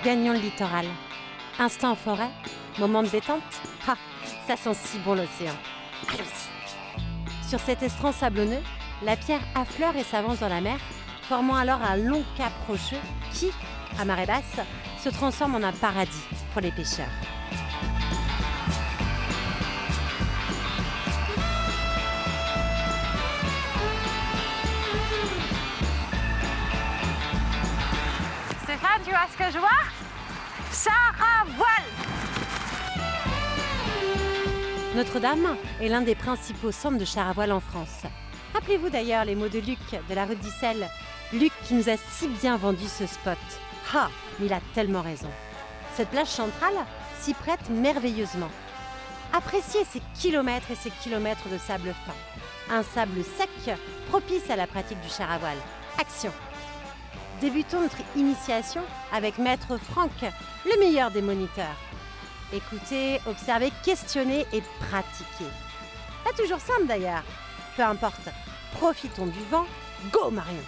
gagnons le littoral. Instant en forêt, moment de détente. Ah, ça sent si bon l'océan. Allons-y. Sur cet estran sablonneux, la pierre affleure et s'avance dans la mer, formant alors un long cap rocheux qui, à marée basse, se transforme en un paradis pour les pêcheurs. Stéphane, tu vois ce que je vois? Char-à-voile! Notre-Dame est l'un des principaux centres de char à voile en France. Rappelez-vous d'ailleurs les mots de Luc de la rue d'Issel. Luc qui nous a si bien vendu ce spot. Ah, mais il a tellement raison. Cette plage centrale s'y prête merveilleusement. Appréciez ces kilomètres et ces kilomètres de sable fin. Un sable sec propice à la pratique du char à voile. Action! Débutons notre initiation avec Maître Franck, le meilleur des moniteurs. Écoutez, observez, questionnez et pratiquez. Pas toujours simple d'ailleurs. Peu importe. Profitons du vent. Go Marion!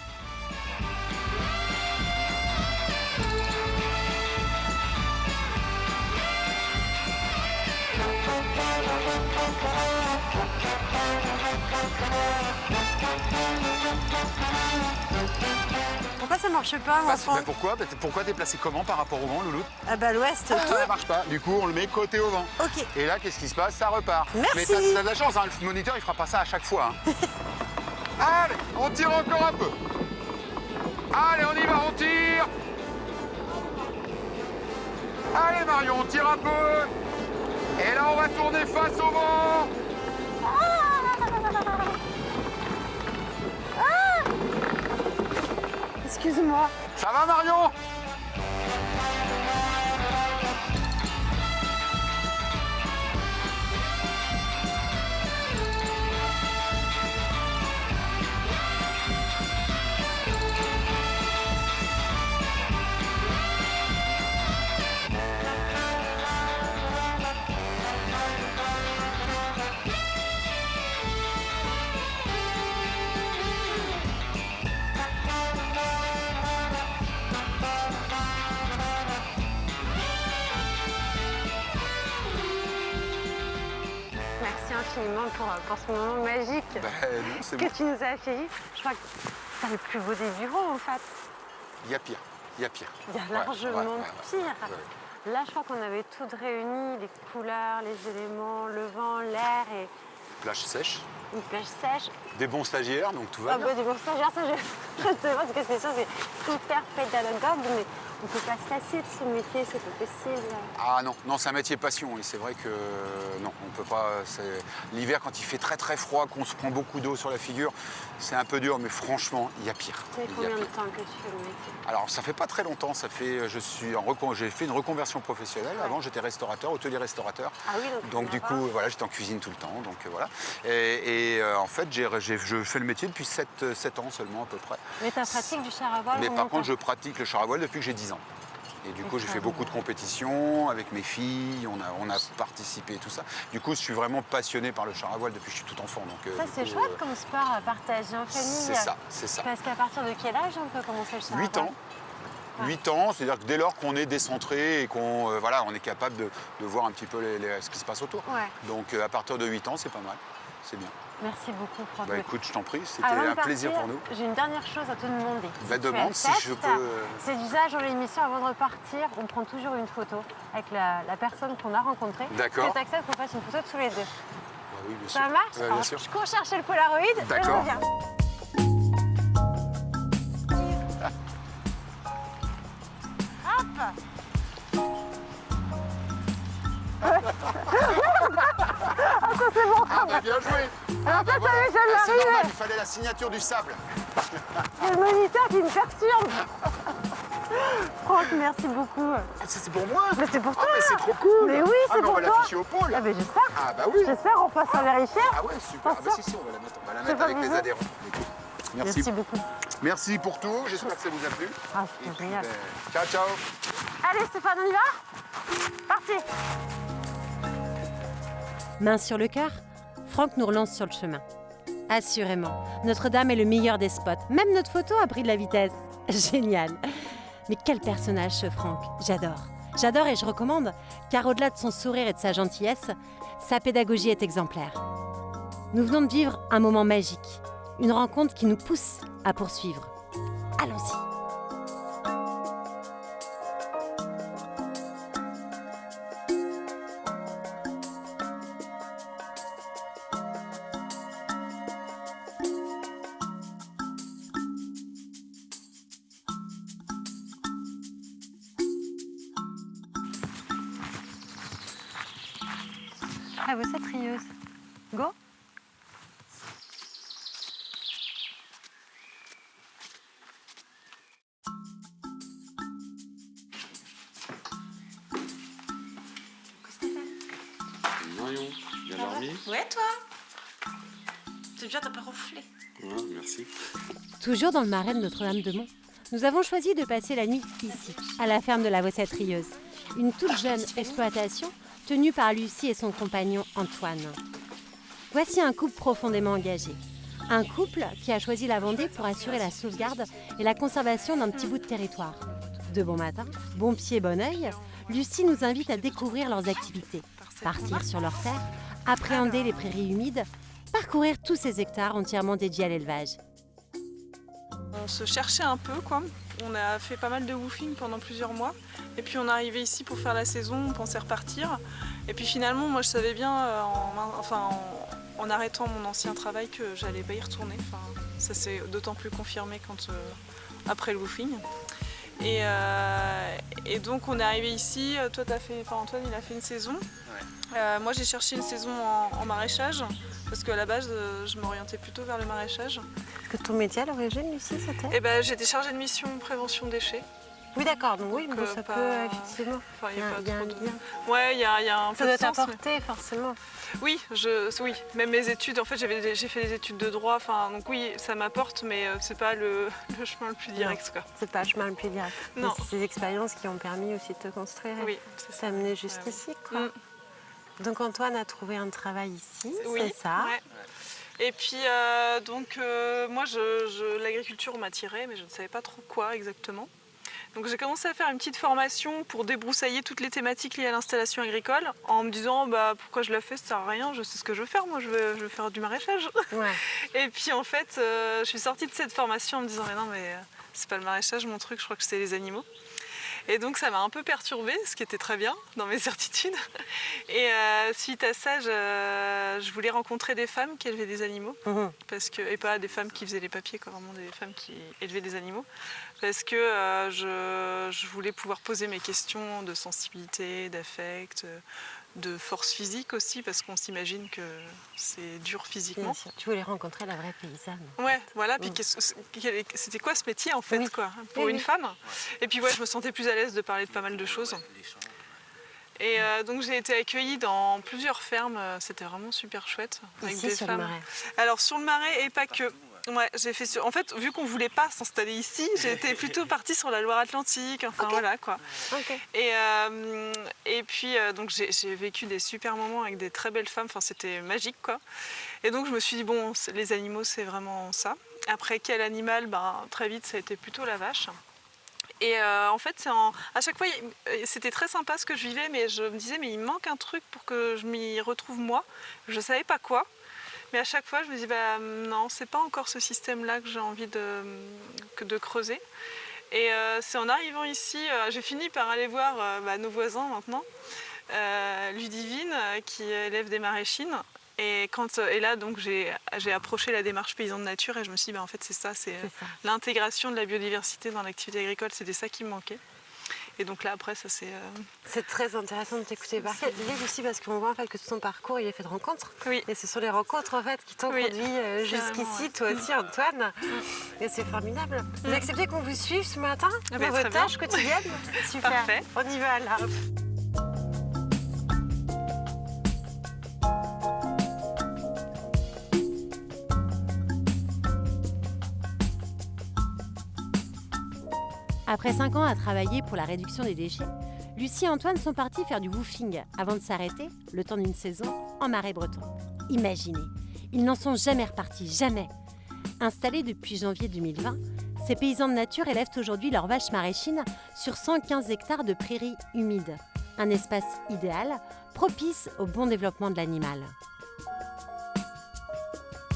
Pourquoi ça marche pas, mon Franck? Pourquoi t'es placé comment par rapport au vent, Louloute? Ah bah l'ouest, tout. Ça marche pas. Du coup, on le met côté au vent. Ok. Et là, qu'est-ce qui se passe? Ça repart. Merci. Mais t'as de la chance, hein, le moniteur, il fera pas ça à chaque fois. Hein. Allez, on tire encore un peu. Allez, on y va, on tire. Allez, Marion, on tire un peu. Et là, on va tourner face au vent. Excuse-moi. Ça va, Marion? Merci infiniment pour ce moment magique Non, c'est que bon. tu nous as fait vivre. Je crois que c'est le plus beau des bureaux en fait. Il y a pire. Il y a pire. Il y a Ouais, largement ouais, pire. ouais. Là, je crois qu'on avait tout réuni, les couleurs, les éléments, le vent, l'air et Plage sèche. une plage sèche. Des bons stagiaires, donc tout va Ah bien. bah, des bons stagiaires, ça je te demande parce que c'est sûr, c'est hyper pédagogue, mais on peut pas se lasser de ce métier, c'est pas possible. Ah non, c'est un métier passion et c'est vrai que non, on peut pas. L'hiver, quand il fait très très froid, qu'on se prend beaucoup d'eau sur la figure, c'est un peu dur, mais franchement, il y a pire. Ça fait Il y a combien de pire. temps que tu fais le métier? Alors ça fait pas très longtemps, j'ai fait une reconversion professionnelle. Ouais. Avant j'étais restaurateur, hôtelier restaurateur. Ah oui, Donc du coup voilà, j'étais en cuisine tout le temps, donc voilà. En fait je fais le métier depuis 7 ans seulement à peu près. Mais ta pratique du char à voile, Mais combien par contre de je temps? pratique le char à voile depuis que j'ai 10 ans. Et du coup j'ai fait beaucoup de compétitions avec mes filles, on a participé et tout ça. Du coup je suis vraiment passionné par le char à voile depuis que je suis tout enfant. Donc, Ça du c'est coup, chouette comme sport à partager en famille. c'est ça. Parce qu'à partir de quel âge on peut commencer le char à 8 voile? ans. 8 ans, c'est-à-dire que dès lors qu'on est décentré et qu'on on est capable de voir un petit peu ce qui se passe autour. Ouais. Donc à partir de 8 ans, c'est pas mal, c'est bien. Merci beaucoup, Franck. Bah écoute, je t'en prie, c'était Avant de un plaisir partir, pour nous. J'ai une dernière chose à te demander. Bah, tu demande si acceptes. je peux, C'est d'usage dans l'émission, avant de repartir, on prend toujours une photo avec la personne qu'on a rencontrée. D'accord. Est-ce que tu acceptes qu'on fasse une photo tous les deux? Bah oui, bien sûr. Ça marche? Ouais, Alors, bien sûr. je cours chercher le Polaroid et je D'accord. reviens. Hop. Ah bah bien joué. Alors toi, t'avais jamais Ah, c'est normal, arrivé. il fallait la signature du sable. C'est le moniteur qui me perturbe. Franck, merci beaucoup. C'est pour moi. Mais c'est pour toi. Ah mais c'est trop cool. Mais oui, Ah, c'est mais pour on va toi. l'afficher au pôle. Ah ben j'espère. Ah bah oui. J'espère, on passe à vérifier. Ah ouais, super. Ah bah Attention. si, on va la mettre, fais pas avec les bisous. adhérents. Écoute, Merci. Merci beaucoup. Merci pour tout, j'espère que ça vous a plu. Ah, Et c'était puis, génial. ciao, ciao. Allez Stéphane, on y va? Parti. Main sur le cœur, Franck nous relance sur le chemin. Assurément, Notre-Dame est le meilleur des spots. Même notre photo a pris de la vitesse. Génial. Mais quel personnage ce Franck, j'adore. J'adore et je recommande, car au-delà de son sourire et de sa gentillesse, sa pédagogie est exemplaire. Nous venons de vivre un moment magique, une rencontre qui nous pousse à poursuivre. Allons-y. Ah, vous êtes rieuse. Go. Marion, bien dormi? Ouais, toi? C'est bien, t'as pas ronflé. Ouais, merci. Toujours dans le marais de Notre-Dame-de-Mont, nous avons choisi de passer la nuit ici, à la ferme de la Vossette-Rieuse. Une toute jeune exploitation tenue par Lucie et son compagnon Antoine. Voici un couple profondément engagé. Un couple qui a choisi la Vendée pour assurer la sauvegarde et la conservation d'un petit bout de territoire. De bon matin, bon pied, bon œil, Lucie nous invite à découvrir leurs activités. Partir sur leurs terres, appréhender les prairies humides, parcourir tous ces hectares entièrement dédiés à l'élevage. On se cherchait un peu, quoi. On a fait pas mal de woofing pendant plusieurs mois. Et puis on est arrivé ici pour faire la saison, on pensait repartir. Et puis finalement, moi je savais bien, en arrêtant mon ancien travail, que j'allais pas y retourner. Enfin, ça s'est d'autant plus confirmé après le woofing. Et donc on est arrivé ici. Toi, Antoine, il a fait une saison. Ouais. Moi, j'ai cherché une saison en maraîchage parce qu'à la base, je m'orientais plutôt vers le maraîchage. Que ton métier à l'origine, Lucie, c'était J'étais chargée de mission prévention déchets. Oui, d'accord. Donc oui, bon, ça peut effectivement. Enfin, il y a pas trop de lien. Ouais, il y a un ça peu de doit sens. t'apporter forcément. Oui, même mes études. En fait, j'ai fait des études de droit. Enfin, donc oui, ça m'apporte, mais c'est pas le chemin le plus direct, quoi. C'est pas le chemin le plus direct. Non. Mais c'est ces expériences qui ont permis aussi de te construire. Oui, c'est ça. T'amener juste ici, quoi. Donc Antoine a trouvé un travail ici, oui, c'est ça. Ouais. Et puis moi, l'agriculture m'attirait, mais je ne savais pas trop quoi exactement. Donc j'ai commencé à faire une petite formation pour débroussailler toutes les thématiques liées à l'installation agricole, en me disant pourquoi je la fais, ça sert à rien, je sais ce que je veux faire, moi je veux faire du maraîchage. Ouais. Et puis en fait, je suis sortie de cette formation en me disant mais c'est pas le maraîchage mon truc, je crois que c'est les animaux. Et donc ça m'a un peu perturbée, ce qui était très bien dans mes certitudes. Et suite à ça, je voulais rencontrer des femmes qui élevaient des animaux, et pas des femmes qui faisaient les papiers, quoi, vraiment des femmes qui élevaient des animaux, parce que je voulais pouvoir poser mes questions de sensibilité, d'affect, de force physique aussi, parce qu'on s'imagine que c'est dur physiquement. Bien sûr. Tu voulais rencontrer la vraie paysanne. Ouais, voilà. Puis c'était quoi ce métier en fait, quoi, pour une femme. Et puis je me sentais plus à l'aise de parler de pas mal de choses. Et donc j'ai été accueillie dans plusieurs fermes. C'était vraiment super chouette avec ici, des sur femmes. le Marais. Alors sur le Marais et pas que. Ouais, j'ai fait en fait, vu qu'on voulait pas s'installer ici, j'ai été plutôt partie sur la Loire-Atlantique, voilà quoi. Okay. Et puis donc j'ai vécu des super moments avec des très belles femmes, c'était magique quoi. Et donc je me suis dit bon, les animaux c'est vraiment ça. Après quel animal, très vite ça a été plutôt la vache. Et en fait, à chaque fois, c'était très sympa ce que je vivais, mais je me disais mais il me manque un truc pour que je m'y retrouve moi. Je savais pas quoi. Mais à chaque fois, je me dis, non, c'est pas encore ce système-là que j'ai envie de creuser. Et c'est en arrivant ici, j'ai fini par aller voir nos voisins maintenant, Ludivine, qui élève des maraîchines. Et là, donc, j'ai approché la démarche paysan de nature et je me suis dit, en fait, c'est ça. L'intégration de la biodiversité dans l'activité agricole, c'était ça qui me manquait. Et donc là, après, ça c'est... C'est très intéressant de t'écouter parler aussi parce qu'on voit en fait que tout ton parcours, il est fait de rencontres. Oui. Et ce sont les rencontres en fait qui t'ont conduit jusqu'ici, toi aussi Antoine. Et c'est formidable. Vous acceptez qu'on vous suive ce matin dans vos tâches quotidiennes? Super. Parfait. On y va là. Après 5 ans à travailler pour la réduction des déchets, Lucie et Antoine sont partis faire du woofing avant de s'arrêter, le temps d'une saison, en Marais breton. Imaginez, ils n'en sont jamais repartis, jamais. Installés depuis janvier 2020, ces paysans de nature élèvent aujourd'hui leurs vaches maraîchines sur 115 hectares de prairies humides. Un espace idéal, propice au bon développement de l'animal.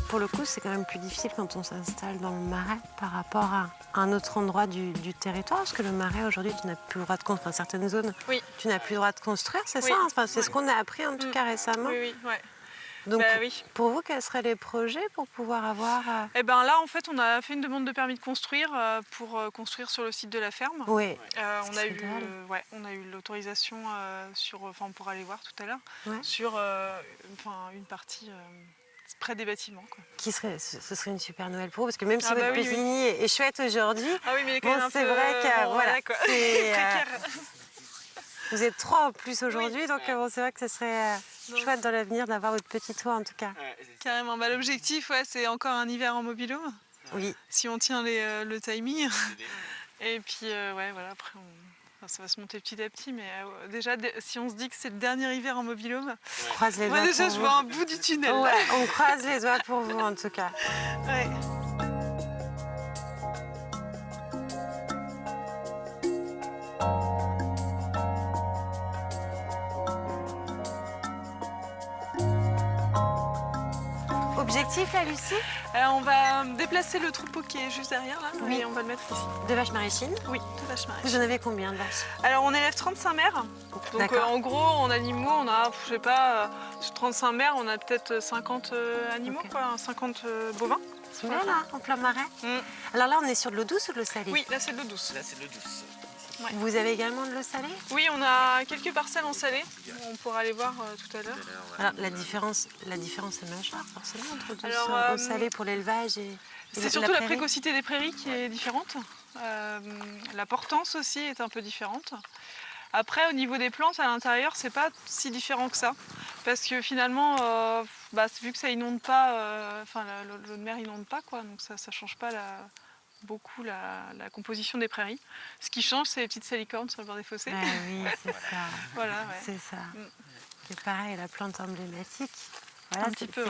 Pour le coup, c'est quand même plus difficile quand on s'installe dans le marais par rapport à un autre endroit du territoire. Parce que le marais, aujourd'hui, tu n'as plus le droit de construire. Dans certaines zones, Oui. tu n'as plus le droit de construire, c'est Oui. ça? Enfin, c'est ce qu'on a appris en tout cas récemment. Oui, ouais. Donc, Oui. pour vous, quels seraient les projets pour pouvoir avoir... Eh ben là, en fait, on a fait une demande de permis de construire pour construire sur le site de la ferme. Oui. On a eu l'autorisation on pourra aller voir tout à l'heure, sur une partie près des bâtiments. Quoi. Ce serait une super nouvelle pour vous, parce que même si votre petit nid est chouette aujourd'hui, mais c'est vrai que voilà, c'est précaire. Vous êtes 3 en plus aujourd'hui, donc c'est vrai que ce serait chouette dans l'avenir d'avoir votre petit toit en tout cas. Carrément. L'objectif, c'est encore un hiver en mobil-home. Oui. Si on tient le timing. Et puis après ça va se monter petit à petit, mais déjà si on se dit que c'est le dernier hiver en mobil-home, on croise les doigts. Moi déjà je vois un bout du tunnel. Ouais, on croise les doigts pour vous en tout cas. Ouais. Objectif là, Lucie? On va déplacer le troupeau qui est juste derrière là, et on va le mettre ici. De vaches maraîchines? Oui, de vaches maraîchines. Vous en avez combien de vaches? Alors on élève 35 mères. Donc en gros en animaux on a, sur 35 mères on a peut-être 50 animaux, 50 bovins. C'est bien là, en plein marais. Alors là on est sur de l'eau douce ou de l'eau salée? Oui, là c'est de l'eau douce. Ouais. Vous avez également de l'eau salée? Oui, on a quelques parcelles en salé. On pourra aller voir tout à l'heure. Alors la différence est majeure forcément entre l'eau salée pour l'élevage et c'est surtout la précocité des prairies qui est différente. La portance aussi est un peu différente. Après, au niveau des plantes à l'intérieur, c'est pas si différent que ça. Parce que finalement, vu que ça inonde pas, l'eau de mer inonde pas, quoi, donc ça change pas beaucoup la composition des prairies. Ce qui change, c'est les petites salicornes sur le bord des fossés. Ah oui, c'est ça. Voilà, c'est ça. C'est pareil, la plante emblématique. Voilà, un petit peu,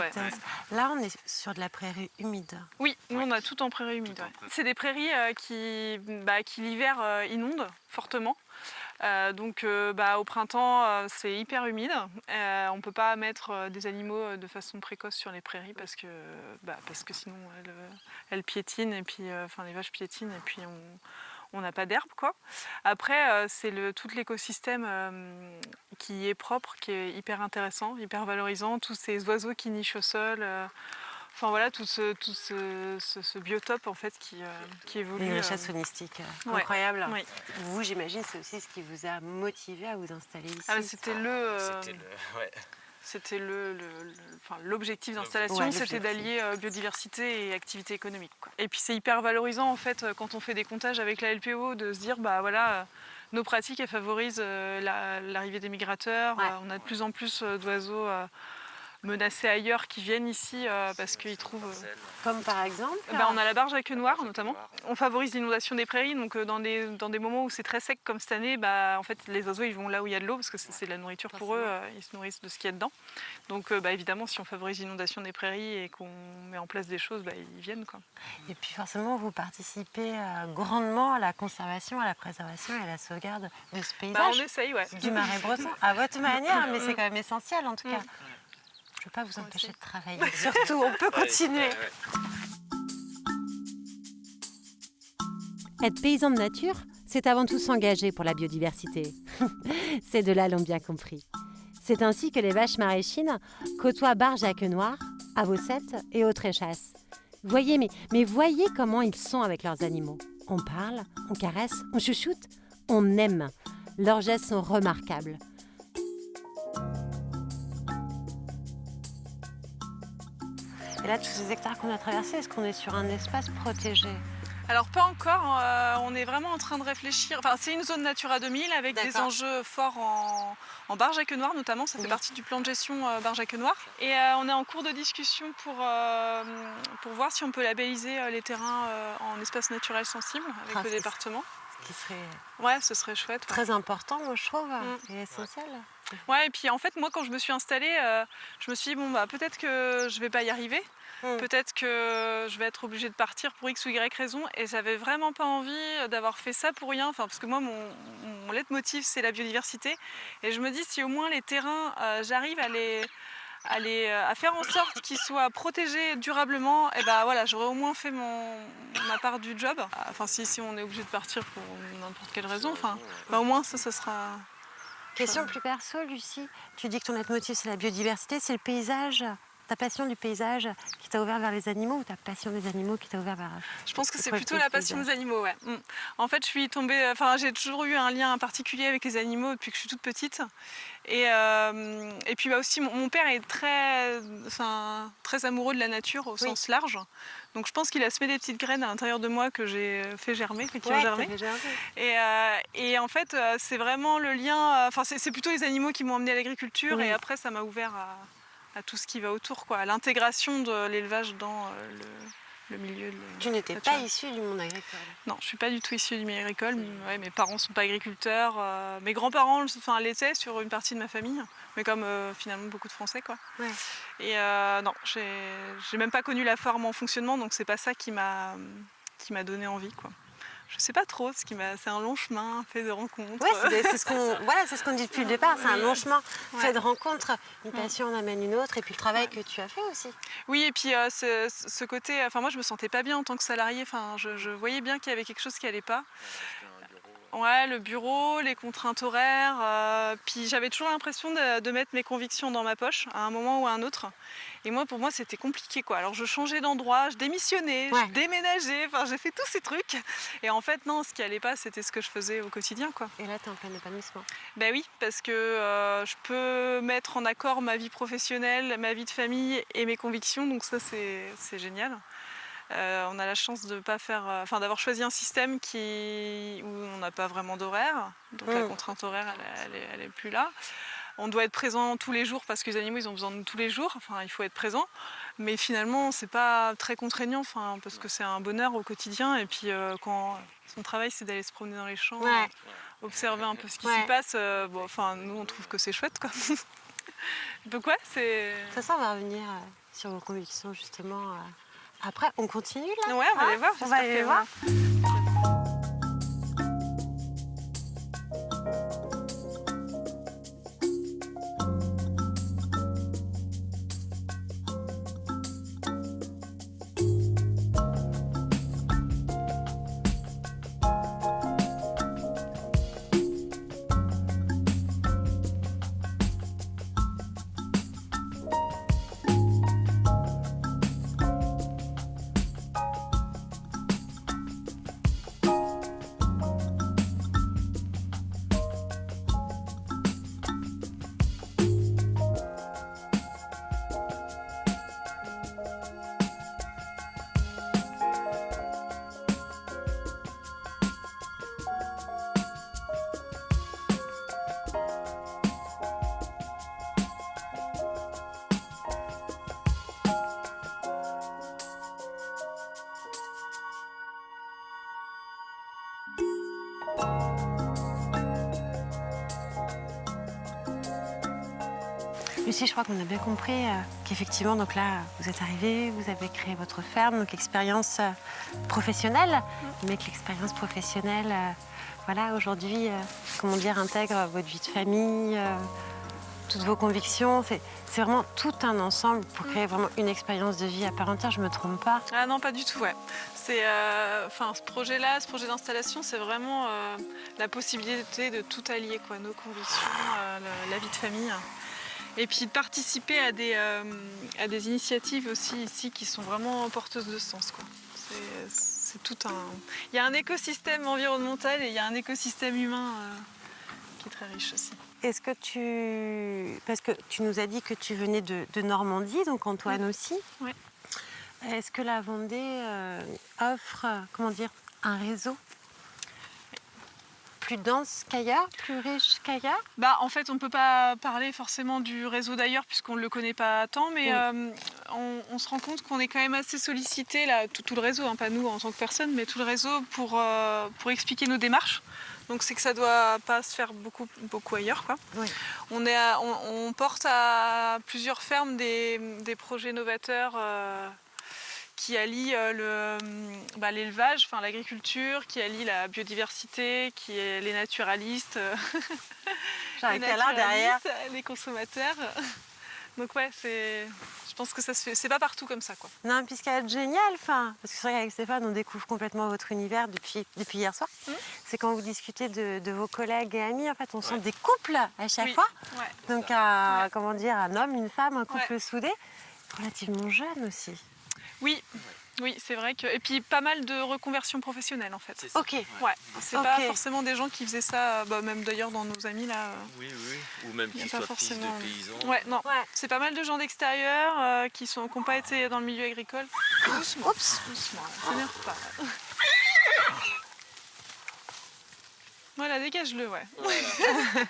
Là, on est sur de la prairie humide. Oui, nous, on a tout en prairie humide. C'est des prairies qui l'hiver, inondent fortement. Au printemps, c'est hyper humide. On ne peut pas mettre des animaux de façon précoce sur les prairies parce que sinon elles piétinent et puis les vaches piétinent et puis on n'a pas d'herbe, quoi. Après, c'est tout l'écosystème qui est propre, qui est hyper intéressant, hyper valorisant. Tous ces oiseaux qui nichent au sol. Tout ce biotope en fait qui évolue. Une richesse holistique incroyable. Oui. Vous, j'imagine, c'est aussi ce qui vous a motivé à vous installer ici. C'était l'objectif d'installation, c'était d'allier biodiversité et activité économique, quoi. Et puis c'est hyper valorisant en fait quand on fait des comptages avec la LPO de se dire nos pratiques elles favorisent l'arrivée des migrateurs. On a de plus en plus d'oiseaux menacés ailleurs qui viennent ici parce qu'ils trouvent... Comme par exemple on a la barge à queue noire notamment. On favorise l'inondation des prairies, donc dans des moments où c'est très sec comme cette année, en fait les oiseaux ils vont là où il y a de l'eau parce que c'est de la nourriture pour eux, ils se nourrissent de ce qu'il y a dedans. Donc évidemment si on favorise l'inondation des prairies et qu'on met en place des choses, ils viennent, quoi. Et puis forcément vous participez grandement à la conservation, à la préservation et à la sauvegarde de ce paysage. On essaye, du marais breton, à votre manière, mais c'est quand même essentiel en tout cas. Je ne peux pas vous empêcher de travailler. Surtout, on peut continuer. Être paysan de nature, c'est avant tout s'engager pour la biodiversité. Ces deux-là l'ont bien compris. C'est ainsi que les vaches maraîchines côtoient barges à queue noire, avocettes et autres échasses. Voyez, mais voyez comment ils sont avec leurs animaux. On parle, on caresse, on chouchoute, on aime. Leurs gestes sont remarquables. Et là, tous ces hectares qu'on a traversés, est-ce qu'on est sur un espace protégé? Alors pas encore, on est vraiment en train de réfléchir. C'est une zone Natura 2000 avec des enjeux forts en barge à queue noire notamment, ça fait partie du plan de gestion barge à queue noire. Et on est en cours de discussion pour voir si on peut labelliser les terrains en espace naturel sensible avec le département. Qui serait ouais, ce serait chouette. Très important, moi je trouve, et essentiel. Ouais, et puis en fait, moi, quand je me suis installée, je me suis dit, bon, bah, peut-être que je vais pas y arriver. Peut-être que je vais être obligée de partir pour X ou Y raison. Et j'avais vraiment pas envie d'avoir fait ça pour rien. Enfin, parce que moi, mon leitmotiv, c'est la biodiversité. Et je me dis, si au moins les terrains, j'arrive à faire en sorte qu'ils soient protégés durablement, et ben voilà, j'aurais au moins fait ma part du job. Enfin, si on est obligé de partir pour n'importe quelle raison, enfin, au moins ça sera... Question plus perso, Lucie. Tu dis que ton leitmotiv, c'est la biodiversité, c'est le paysage, ta passion du paysage qui t'a ouvert vers les animaux ou ta passion des animaux qui t'a ouvert vers... Je pense que c'est plutôt la passion des animaux, ouais. En fait, je suis tombée... Enfin, j'ai toujours eu un lien particulier avec les animaux depuis que je suis toute petite. Et puis aussi, mon père est très amoureux de la nature au sens large. Donc je pense qu'il a semé des petites graines à l'intérieur de moi que j'ai fait germer, qui ont germé. Et en fait, c'est vraiment le lien... Enfin, c'est plutôt les animaux qui m'ont amené à l'agriculture et après, ça m'a ouvert à tout ce qui va autour, quoi, à l'intégration de l'élevage dans le milieu. Tu n'étais pas issue du monde agricole? Non, je ne suis pas du tout issue du milieu agricole. Ouais, mes parents ne sont pas agriculteurs. Mes grands-parents l'étaient sur une partie de ma famille, mais comme finalement beaucoup de Français, quoi. Ouais. Et non, j'ai même pas connu la ferme en fonctionnement, donc c'est pas ça qui m'a donné envie, quoi. Je sais pas trop, c'est un long chemin fait de rencontres. Ouais, c'est ce qu'on dit depuis le départ, c'est un long chemin fait de rencontres. Une passion en amène une autre, et puis le travail que tu as fait aussi. Oui, et puis ce côté, enfin moi je me sentais pas bien en tant que salariée, enfin je voyais bien qu'il y avait quelque chose qui allait pas. Ouais, le bureau, les contraintes horaires, puis j'avais toujours l'impression de mettre mes convictions dans ma poche à un moment ou à un autre. Et pour moi, c'était compliqué, quoi. Alors je changeais d'endroit, je démissionnais, je déménageais, enfin j'ai fait tous ces trucs. Et en fait, non, ce qui allait pas, c'était ce que je faisais au quotidien, quoi. Et là, tu es en plein épanouissement. Ben oui, parce que je peux mettre en accord ma vie professionnelle, ma vie de famille et mes convictions, donc ça c'est génial. On a la chance de pas d'avoir choisi un système où on n'a pas vraiment d'horaire, donc la contrainte horaire elle est plus là. On doit être présent tous les jours parce que les animaux ils ont besoin de nous tous les jours, enfin il faut être présent, mais finalement c'est pas très contraignant, parce que c'est un bonheur au quotidien, et puis quand son travail c'est d'aller se promener dans les champs, observer un peu ce qui s'y passe, nous on trouve que c'est chouette, quoi. Donc c'est... Ça on va revenir sur vos convictions justement. Après, on continue là? Ouais, on va aller voir. On va aller voir. Lucie, je crois qu'on a bien compris qu'effectivement, donc là, vous êtes arrivée, vous avez créé votre ferme, donc expérience professionnelle, mais que l'expérience professionnelle, aujourd'hui, intègre votre vie de famille, toutes vos convictions. C'est vraiment tout un ensemble pour créer vraiment une expérience de vie à part entière, je me trompe pas? Ah non, pas du tout, ouais. C'est, ce projet-là, ce projet d'installation, c'est vraiment la possibilité de tout allier, quoi, nos convictions, la vie de famille. Et puis de participer à des initiatives aussi ici qui sont vraiment porteuses de sens, quoi. C'est tout un... Il y a un écosystème environnemental et il y a un écosystème humain qui est très riche aussi. Est-ce que parce que tu nous as dit que tu venais de Normandie, donc Antoine aussi. Oui. Est-ce que la Vendée offre, un réseau plus dense qu'ailleurs, plus riche qu'ailleurs? En fait, on ne peut pas parler forcément du réseau d'ailleurs puisqu'on ne le connaît pas tant, mais on se rend compte qu'on est quand même assez sollicité, là, tout le réseau, pas nous en tant que personne, mais tout le réseau pour expliquer nos démarches. Donc c'est que ça doit pas se faire beaucoup ailleurs, quoi. Oui. On porte à plusieurs fermes des projets novateurs qui allient l'élevage, enfin l'agriculture, qui allient la biodiversité, qui est les naturalistes, J'ai un câlin derrière. les consommateurs. Donc ouais, je pense que ça se fait. C'est pas partout comme ça, quoi. Non, puis ce qui est génial, parce que c'est vrai qu'avec Stéphane, on découvre complètement votre univers depuis hier soir. C'est quand vous discutez de vos collègues et amis, en fait, on sent des couples à chaque fois. Ouais, Donc, comment dire, un homme, une femme, un couple soudé, relativement jeune aussi. Oui, c'est vrai que. Et puis pas mal de reconversions professionnelles, en fait. Ok. Ouais, c'est pas forcément des gens qui faisaient ça, même d'ailleurs dans nos amis là. Oui, ou même qui soient fils de paysans. Ouais, non. Ouais. C'est pas mal de gens d'extérieur qui n'ont pas été dans le milieu agricole. Doucement. Oups. Doucement, s'énerve pas. Voilà, dégage-le, ouais. Voilà.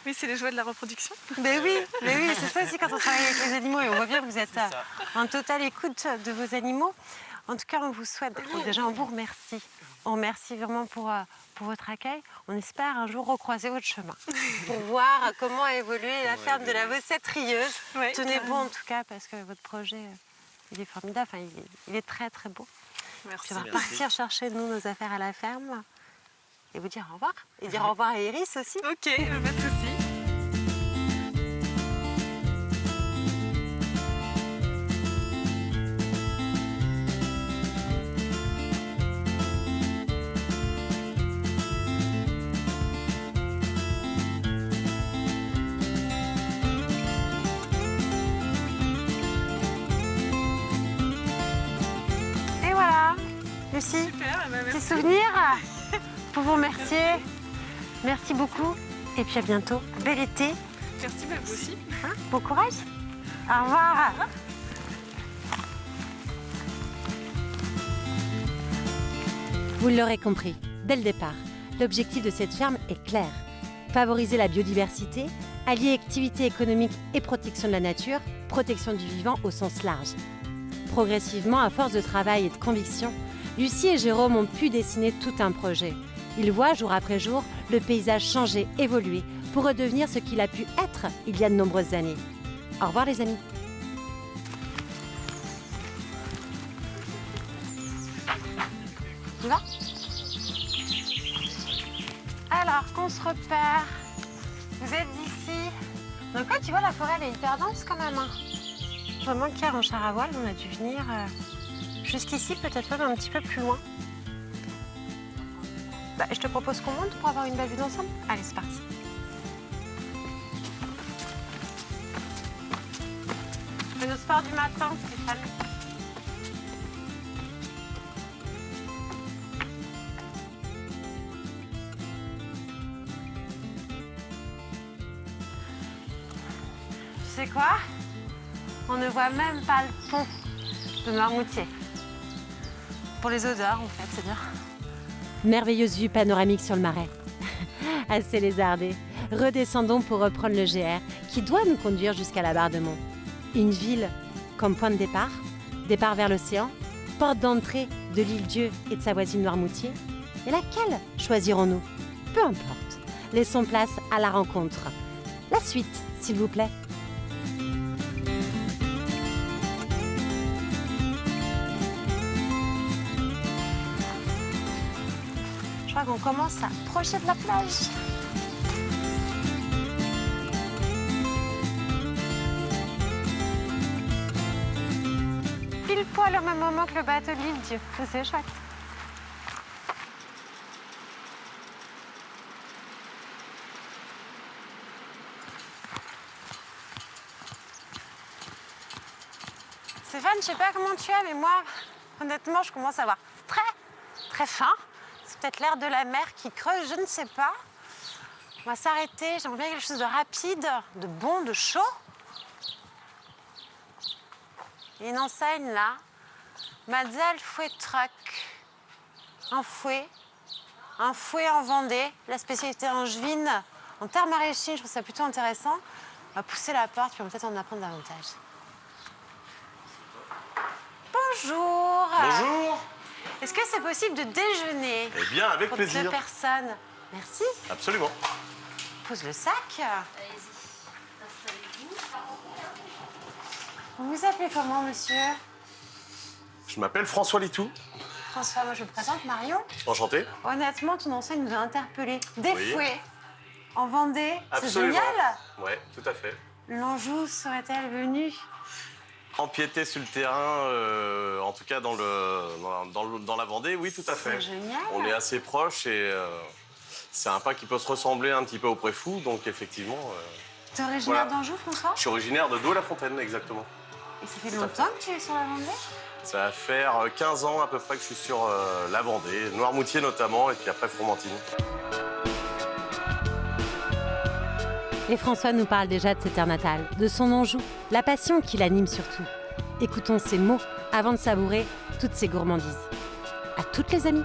Oui, c'est les joies de la reproduction. Mais oui, c'est ça aussi quand on travaille avec les animaux et on voit bien que vous êtes en totale écoute de vos animaux. En tout cas, on vous souhaite, déjà on vous remercie. On remercie vraiment pour votre accueil. On espère un jour recroiser votre chemin pour voir comment a évolué la ferme de la Vossette Rieuse. Ouais, tenez bon en tout cas parce que votre projet, il est formidable, il est très très beau. Merci. Puis on va partir chercher nous nos affaires à la ferme et vous dire au revoir. Et dire au revoir à Iris aussi. Ok, pas de soucis. Et voilà, Lucie, Super, petit merci. souvenir pour vous remercier. Merci beaucoup et puis à bientôt. Bel été. Merci, vous aussi. Bon courage. Au revoir. Vous l'aurez compris, dès le départ, l'objectif de cette ferme est clair. Favoriser la biodiversité, allier activité économique et protection de la nature, protection du vivant au sens large. Progressivement, à force de travail et de conviction, Lucie et Jérôme ont pu dessiner tout un projet. Ils voient jour après jour le paysage changer, évoluer, pour redevenir ce qu'il a pu être il y a de nombreuses années. Au revoir les amis. Tu vas ? Alors, qu'on se repère. Vous êtes d'ici. Donc là, tu vois, la forêt, elle est hyper dense quand même. Vraiment qu'hier en char à voile, on a dû venir jusqu'ici, peut-être même un petit peu plus loin. Je te propose qu'on monte pour avoir une belle vue d'ensemble. Allez, c'est parti. C'est le sport du matin, Stéphane. Tu sais quoi? On ne voit même pas le pont de Noirmoutier. Pour les odeurs, en fait, c'est bien. Merveilleuse vue panoramique sur le marais. Assez lézardé. Redescendons pour reprendre le GR qui doit nous conduire jusqu'à la Barre de Mont. Une ville comme point de départ vers l'océan, porte d'entrée de l'île Dieu et de sa voisine Noirmoutier. Et laquelle choisirons-nous? Peu importe. Laissons place à la rencontre. La suite, s'il vous plaît. Je crois qu'on commence à approcher de la plage. Pile poil au même moment que le bateau de l'île Dieu. Ça, c'est chouette. Stéphane, je sais pas comment tu es, mais moi, honnêtement, je commence à avoir très faim. C'est peut-être l'air de la mer qui creuse, je ne sais pas. On va s'arrêter, j'aimerais bien quelque chose de rapide, de bon, de chaud. Il y a une enseigne là, Mademoiselle Fouet Truck. Un fouet en Vendée, la spécialité angevine, en terre maraîchine, je trouve ça plutôt intéressant. On va pousser la porte, puis on va peut-être en apprendre davantage. Bonjour. Bonjour. Est-ce que c'est possible de déjeuner Eh bien, avec pour plaisir. 2 personnes? Merci. Absolument. Pose le sac. Allez-y, installez-vous. Vous vous appelez comment, monsieur? Je m'appelle François Litou. François, moi je vous présente Marion. Enchanté. Honnêtement, ton enseigne nous a interpellés. Des Oui. fouets en Vendée, c'est Absolument. génial. Ouais, tout à fait. L'Anjou serait-elle venue? Empiéter sur le terrain, en tout cas dans la Vendée, oui, tout à fait. C'est génial. On est assez proches et c'est un pas qui peut se ressembler un petit peu au Préfou, donc effectivement. T'es originaire Voilà. d'Anjou, François? Je suis originaire de Douai-la-Fontaine, exactement. Et ça fait longtemps que tu es sur la Vendée? Ça va faire 15 ans à peu près que je suis sur la Vendée, Noirmoutier notamment, et puis après Fromentine. Et François nous parle déjà de ses terres natales, de son Anjou, la passion qui l'anime surtout. Écoutons ses mots avant de savourer toutes ces gourmandises. À toutes les amies.